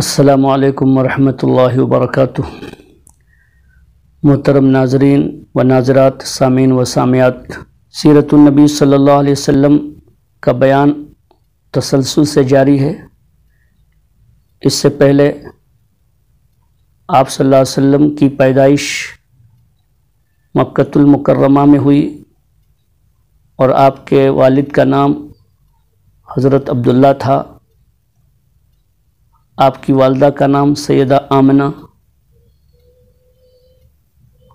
السلام علیکم ورحمۃ اللہ وبرکاتہ۔ محترم ناظرین و ناظرات، سامعین و سامعات، سیرت النبی صلی اللہ علیہ وسلم کا بیان تسلسل سے جاری ہے۔ اس سے پہلے آپ صلی اللہ علیہ وسلم کی پیدائش مکۃ المکرمہ میں ہوئی اور آپ کے والد کا نام حضرت عبداللہ تھا، آپ کی والدہ کا نام سیدہ آمنہ،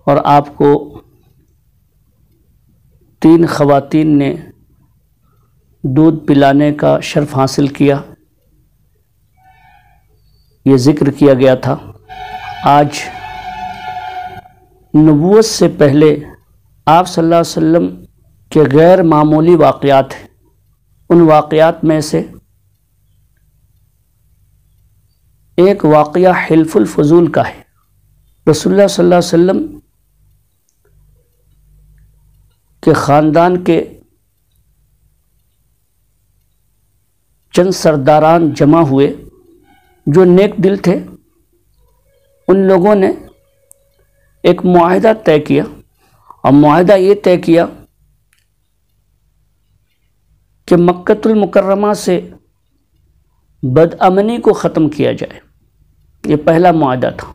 اور آپ کو 3 خواتین نے دودھ پلانے کا شرف حاصل کیا، یہ ذکر کیا گیا تھا۔ آج نبوت سے پہلے آپ صلی اللہ علیہ وسلم کے غیر معمولی واقعات ہیں۔ ان واقعات میں سے ایک واقعہ حلف الفضول کا ہے۔ رسول اللہ صلی اللہ علیہ وسلم کے خاندان کے چند سرداران جمع ہوئے جو نیک دل تھے۔ ان لوگوں نے ایک معاہدہ طے کیا، اور معاہدہ یہ طے کیا کہ مکۃ المکرمہ سے بدامنی کو ختم کیا جائے۔ یہ پہلا معاہدہ تھا۔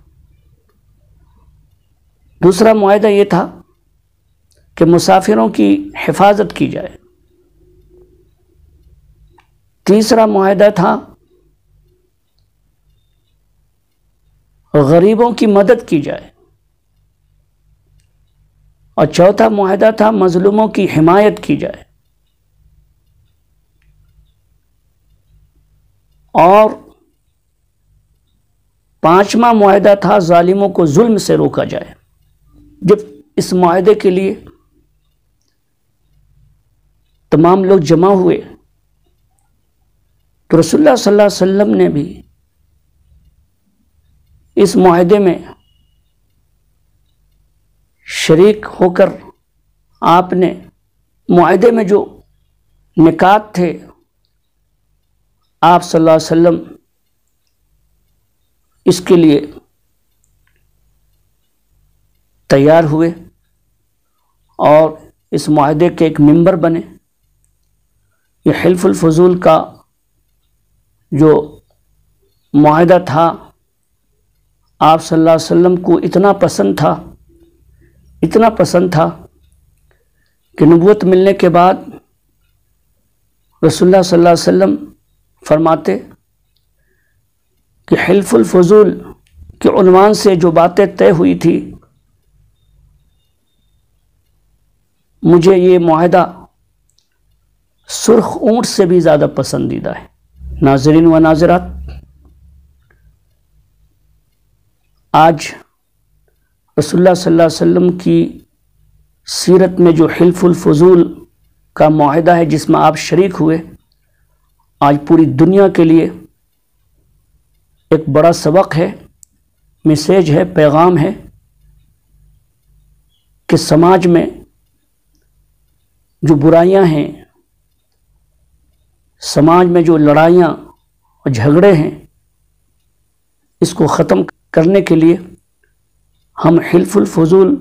دوسرا معاہدہ یہ تھا کہ مسافروں کی حفاظت کی جائے۔ تیسرا معاہدہ تھا غریبوں کی مدد کی جائے، اور چوتھا معاہدہ تھا مظلوموں کی حمایت کی جائے، اور 5واں معاہدہ تھا ظالموں کو ظلم سے روکا جائے۔ جب اس معاہدے کے لیے تمام لوگ جمع ہوئے تو رسول اللہ صلی اللہ علیہ وسلم نے بھی اس معاہدے میں شریک ہو کر آپ نے معاہدے میں جو نکات تھے آپ صلی اللہ علیہ وسلم اس کے لیے تیار ہوئے اور اس معاہدے کے ایک ممبر بنے۔ یہ حلف الفضول کا جو معاہدہ تھا آپ صلی اللہ علیہ وسلم کو اتنا پسند تھا کہ نبوت ملنے کے بعد رسول اللہ صلی اللہ علیہ وسلم فرماتے کہ حلف الفضول کے عنوان سے جو باتیں طے ہوئی تھی، مجھے یہ معاہدہ سرخ اونٹ سے بھی زیادہ پسندیدہ ہے۔ ناظرین و ناظرات، آج رسول اللہ صلی اللہ علیہ وسلم کی سیرت میں جو حلف الفضول کا معاہدہ ہے جس میں آپ شریک ہوئے، آج پوری دنیا کے لیے ایک بڑا سبق ہے، میسیج ہے، پیغام ہے کہ سماج میں جو برائیاں ہیں، سماج میں جو لڑائیاں اور جھگڑے ہیں، اس کو ختم کرنے کے لیے ہم حلف الفضول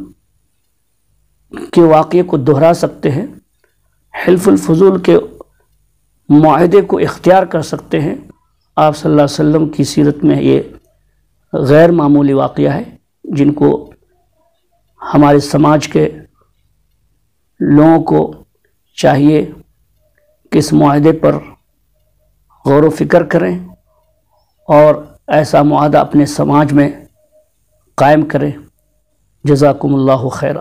کے واقعے کو دہرا سکتے ہیں، حلف الفضول کے معاہدے کو اختیار کر سکتے ہیں۔ آپ صلی اللہ علیہ وسلم کی سیرت میں یہ غیر معمولی واقعہ ہے جن کو ہمارے سماج کے لوگوں کو چاہیے کہ اس معاہدے پر غور و فکر کریں اور ایسا معاہدہ اپنے سماج میں قائم کریں۔ جزاکم اللہ خیرا۔